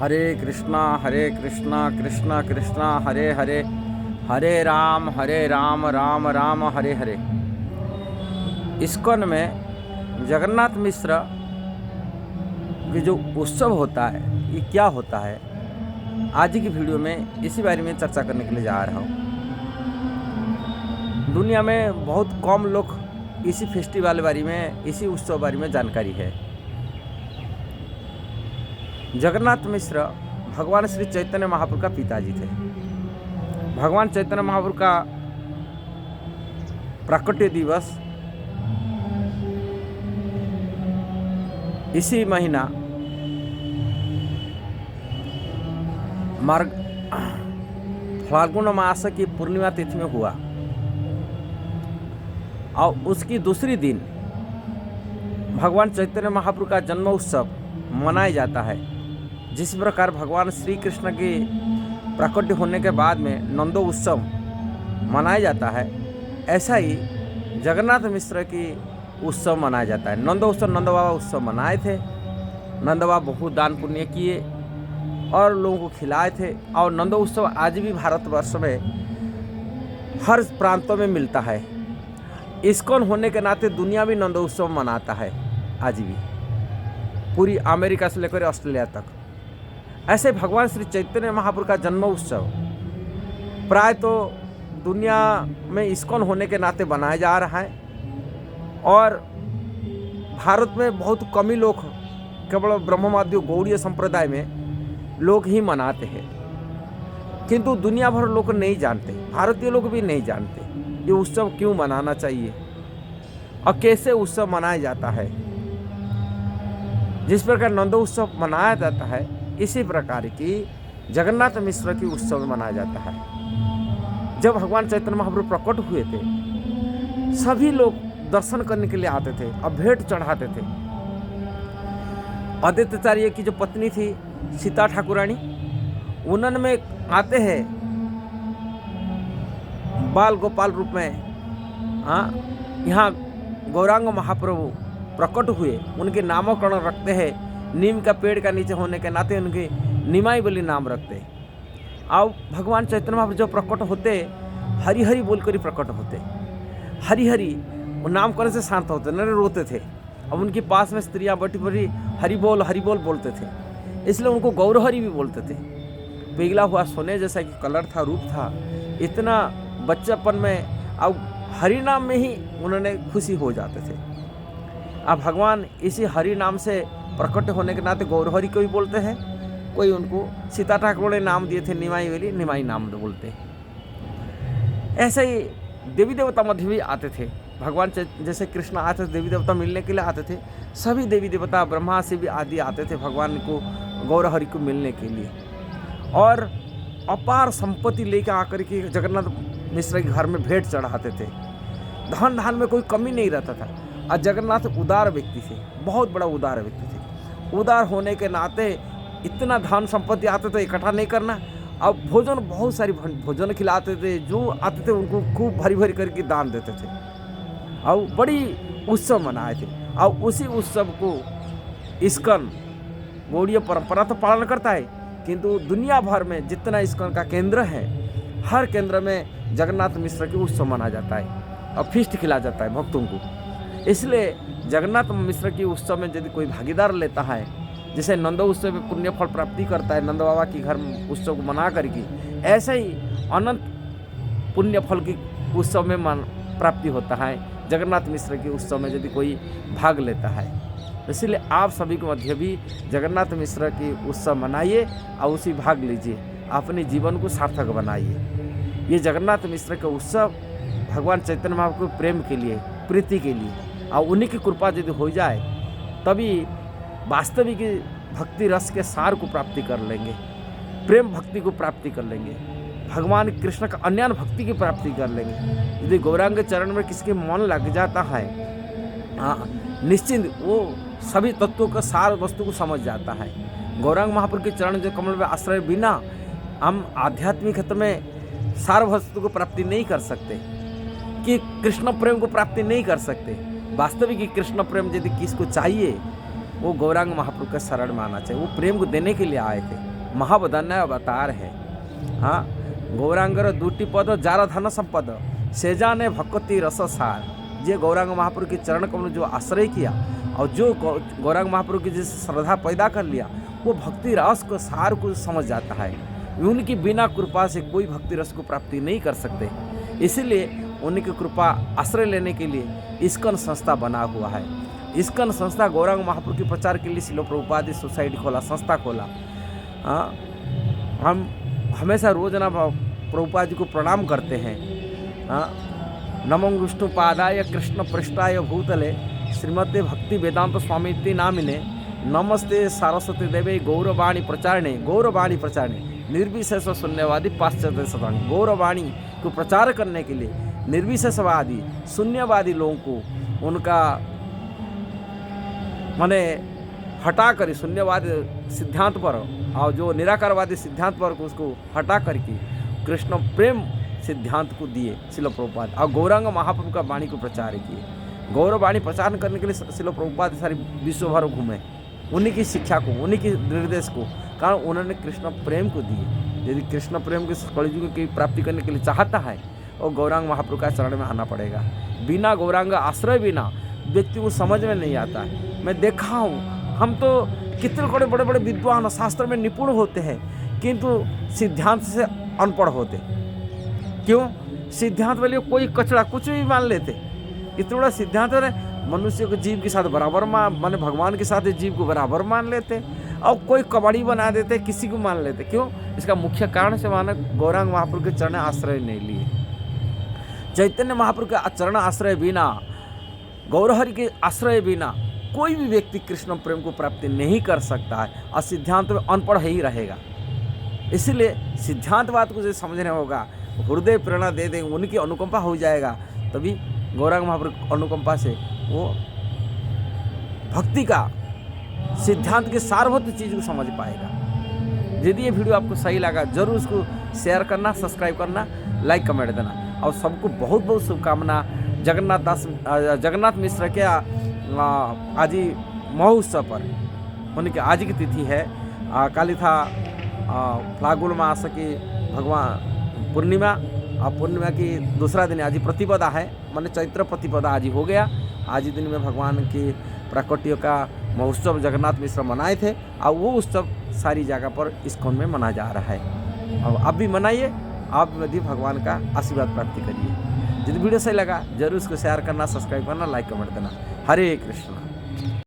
हरे कृष्णा कृष्णा कृष्णा हरे हरे, हरे Ram Ram Ram Hare Hare. ISKCON में जगन्नाथ मिश्र की जो उत्सव होता है, ये क्या होता है, आज की वीडियो में इसी बारे में चर्चा करने के लिए जा रहा हूँ। दुनिया में बहुत कम लोग इसी फेस्टिवल बारे में, इसी उत्सव बारे में जानकारी है। जगन्नाथ मिश्र भगवान श्री चैतन्य महाप्रभु का पिताजी थे। भगवान चैतन्य महाप्रभु का प्राकट्य दिवस इसी महीना मार्ग फाल्गुन मास की पूर्णिमा तिथि में हुआ और उसकी दूसरी दिन भगवान चैतन्य महाप्रभु का जन्म उत्सव मनाया जाता है। जिस प्रकार भगवान श्री कृष्ण के प्राकट्य होने के बाद में नंदो उत्सव मनाया जाता है, ऐसा ही जगन्नाथ मिश्र की उत्सव मनाया जाता है। नंदो उत्सव नंद बाबा उत्सव मनाए थे। नंद बाबा बहुत दान पुण्य किए और लोगों को खिलाए थे। और नंदो उत्सव आज भी भारतवर्ष में हर प्रांतों में मिलता है। इस्कॉन होने के नाते दुनिया भी नंदो उत्सव मनाता है आज भी, पूरी अमेरिका से लेकर ऑस्ट्रेलिया तक। ऐसे भगवान श्री चैतन्य महाप्रभु का जन्म उत्सव प्राय तो दुनिया में इस्कॉन होने के नाते बनाया जा रहा है और भारत में बहुत कम ही लोग, केवल ब्रह्मवादियों गौड़ीय संप्रदाय में लोग ही मनाते हैं, किंतु दुनिया भर लोग नहीं जानते, भारतीय लोग भी नहीं जानते ये उत्सव क्यों मनाना चाहिए और कैसे उत्सव मनाया जाता है। जिस प्रकार नंदो उत्सव मनाया जाता है, इसी प्रकार की जगन्नाथ मिश्र की उत्सव मनाया जाता है। जब भगवान चैतन्य महाप्रभु प्रकट हुए थे, सभी लोग दर्शन करने के लिए आते थे और भेंट चढ़ाते थे। आदित्याचार्य की जो पत्नी थी सीता ठाकुरानी, उन्नन में आते हैं बाल गोपाल रूप में। यहाँ गौरांग महाप्रभु प्रकट हुए, उनके नामकरण रखते हैं। नीम का पेड़ का नीचे होने के नाते उनके निमाई बोली नाम रखते हैं। और भगवान चैतन्य महाप्रभु जो प्रकट होते, हरि हरि बोलकर ही प्रकट होते। हरि हरि वो नाम करने से शांत होते, न रोते थे। अब उनके पास में स्त्रियां बैठी बैठी हरि बोल बोलते थे, इसलिए उनको गौरहरि भी बोलते थे। पिघला हुआ सोने जैसा कि कलर था, रूप था, इतना बच्चापन में, अब हरि नाम में ही उन्होंने खुशी हो जाते थे। अब भगवान इसी हरि नाम से प्रकट होने के नाते गौरहरि को भी बोलते हैं। कोई उनको सीता ठाकुर ने नाम दिए थे निमाई वाली, निमाई नाम बोलते हैं। ऐसे ही देवी देवता मध्य भी आते थे। भगवान जैसे कृष्ण आते थे, देवी देवता मिलने के लिए आते थे। सभी देवी देवता ब्रह्मा से भी आदि आते थे भगवान को, गौरहरि को मिलने के लिए। और अपार संपत्ति लेकर आकर के जगन्नाथ मिश्र के घर में भेंट चढ़ाते थे। धन धान में कोई कमी नहीं रहता था। और जगन्नाथ उदार व्यक्ति थे, बहुत बड़ा उदार व्यक्ति थे। उदार होने के नाते इतना धन संपत्ति आते थे इकट्ठा नहीं करना। अब भोजन, बहुत सारी भोजन खिलाते थे। जो आते थे उनको खूब भरी भरी करके दान देते थे और बड़ी उत्सव मनाए थे। और उसी उत्सव को इस्कॉन गौड़ीय परंपरा तो पालन करता है, किंतु दुनिया भर में जितना इस्कॉन का केंद्र है, हर केंद्र में जगन्नाथ मिश्र की उत्सव मनाया जाता है और फीस्ट खिलाया जाता है भक्तों को। इसलिए जगन्नाथ मिश्र की उत्सव में यदि कोई भागीदार लेता है, जैसे नंदो उत्सव में पुण्य फल प्राप्ति करता है नंद बाबा की घर में उत्सव को मना करके, ऐसे ही अनंत पुण्य फल की उत्सव में प्राप्ति होता है जगन्नाथ मिश्र के उत्सव में यदि कोई भाग लेता है। इसलिए आप सभी के मध्य भी जगन्नाथ मिश्र की उत्सव मनाइए और उसी भाग लीजिए, अपने जीवन को सार्थक बनाइए। ये जगन्नाथ मिश्र का उत्सव भगवान चैतन्य महाप्रभु के प्रेम के लिए, प्रीति के लिए, और उन्हीं की कृपा यदि हो जाए तभी वास्तविक भक्ति रस के सार को प्राप्ति कर लेंगे, प्रेम भक्ति को प्राप्ति कर लेंगे, भगवान कृष्ण का अन्यान भक्ति की प्राप्ति कर लेंगे। यदि गौरांग चरण में किसके मन लग जाता है, निश्चिंत वो सभी तत्वों का सार वस्तु को समझ जाता है। गौरांग महाप्रभु के चरण जो कमल में आश्रय बिना हम आध्यात्मिक क्षेत्र में सार वस्तु को प्राप्ति नहीं कर सकते, कि कृष्ण प्रेम को प्राप्ति नहीं कर सकते। वास्तविक कृष्ण प्रेम यदि किसको चाहिए वो गौरांग महाप्रभु के शरण में आना चाहिए। वो प्रेम को देने के लिए आए थे, महावदन्य अवतार है। हाँ, गौरांगर दूटी पद जार धन संपद से जाने भक्ति रस सार। ये गौरांग महाप्रभु के चरण कमल जो आश्रय किया और जो गौरांग महाप्रभु की जिस श्रद्धा पैदा कर लिया, वो भक्ति रस को सार को समझ जाता है। उनकी बिना कृपा से कोई भक्ति रस को प्राप्ति नहीं कर सकते। इसीलिए उनकी कृपा आश्रय लेने के लिए इस्कॉन संस्था बना हुआ है। इस्कॉन संस्था गौरांग महाप्रभु के प्रचार के लिए श्रील प्रभुपाद सोसाइटी खोला, संस्था खोला। हम हमेशा रोजाना प्रभुपाद जी को प्रणाम करते हैं। नमो विष्णु पादाय कृष्ण पृष्ठाय भूतले श्रीमते भक्ति वेदांत स्वामी नामिने नमस्ते सारस्वती देवे गौरवाणी प्रचारणे निर्विशेष शून्यवादी पाश्चात्य सदानी। गौरवाणी को प्रचार करने के लिए निर्विशेषवादी शून्यवादी लोगों को उनका माने हटा कर शून्यवाद सिद्धांत पर और जो निराकारवादी सिद्धांत पर उसको हटा करके कृष्ण प्रेम सिद्धांत को दिए श्रील प्रभुपाद और गौरांग महाप्रभु का वाणी को प्रचार किए। गौरवाणी प्रचार करने के लिए श्रील प्रभुपाद सारी विश्व भर घूमे, उन्हीं की शिक्षा को, उन्हीं के निर्देश को, कारण उन्होंने कृष्ण प्रेम को दिए। यदि कृष्ण प्रेम के कलियुग की प्राप्ति करने के लिए चाहता है और गौरांग महाप्रभु का चरण में आना पड़ेगा। बिना गौरांग आश्रय बिना व्यक्ति को समझ में नहीं आता है। मैं देखा हूँ, हम तो कितने बड़े बड़े विद्वान शास्त्र में निपुण होते हैं किंतु सिद्धांत से अनपढ़ होते। क्यों? सिद्धांत वाले कोई कचड़ा कुछ भी मान लेते। इतना बड़ा सिद्धांत है, मनुष्य को जीव के साथ बराबर माने भगवान के साथ जीव को बराबर मान लेते और कोई कबाड़ी बना देते, किसी को मान लेते। क्यों? इसका मुख्य कारण से माने गौरांग महाप्रभु के चरण आश्रय नहीं लिए। चैतन्य महाप्रभु के चरण आश्रय बिना, गौरहरि के आश्रय बिना कोई भी व्यक्ति कृष्ण प्रेम को प्राप्ति नहीं कर सकता है और सिद्धांत में अनपढ़ ही रहेगा। इसलिए सिद्धांतवाद को जो समझना होगा, हृदय प्रेरणा दे देंगे, उनकी अनुकंपा हो जाएगा, तभी गौरांग महाप्रभु अनुकंपा से वो भक्ति का सिद्धांत के सारभूत चीज़ को समझ पाएगा। यदि ये वीडियो आपको सही लगा जरूर उसको शेयर करना, सब्सक्राइब करना, लाइक कमेंट देना और सबको बहुत बहुत शुभकामना। जगन्नाथ मिश्र के आज ही महोत्सव पर उनकी आज की तिथि है। काली था फाल्गुन मास की भगवान पूर्णिमा और पूर्णिमा की दूसरा दिन आज ही प्रतिपदा है, माने चैत्र प्रतिपदा आज ही हो गया। आज ही दिन में भगवान की प्राकट्य का महोत्सव जगन्नाथ मिश्र मनाए थे और वो उत्सव सारी जगह पर इस्कॉन में मनाया जा रहा है। अब आप भी मनाइए, आप भी भगवान का आशीर्वाद प्राप्ति करिए। यदि वीडियो सही लगा जरूर उसको शेयर करना, सब्सक्राइब करना, लाइक कमेंट देना। हरे कृष्णा।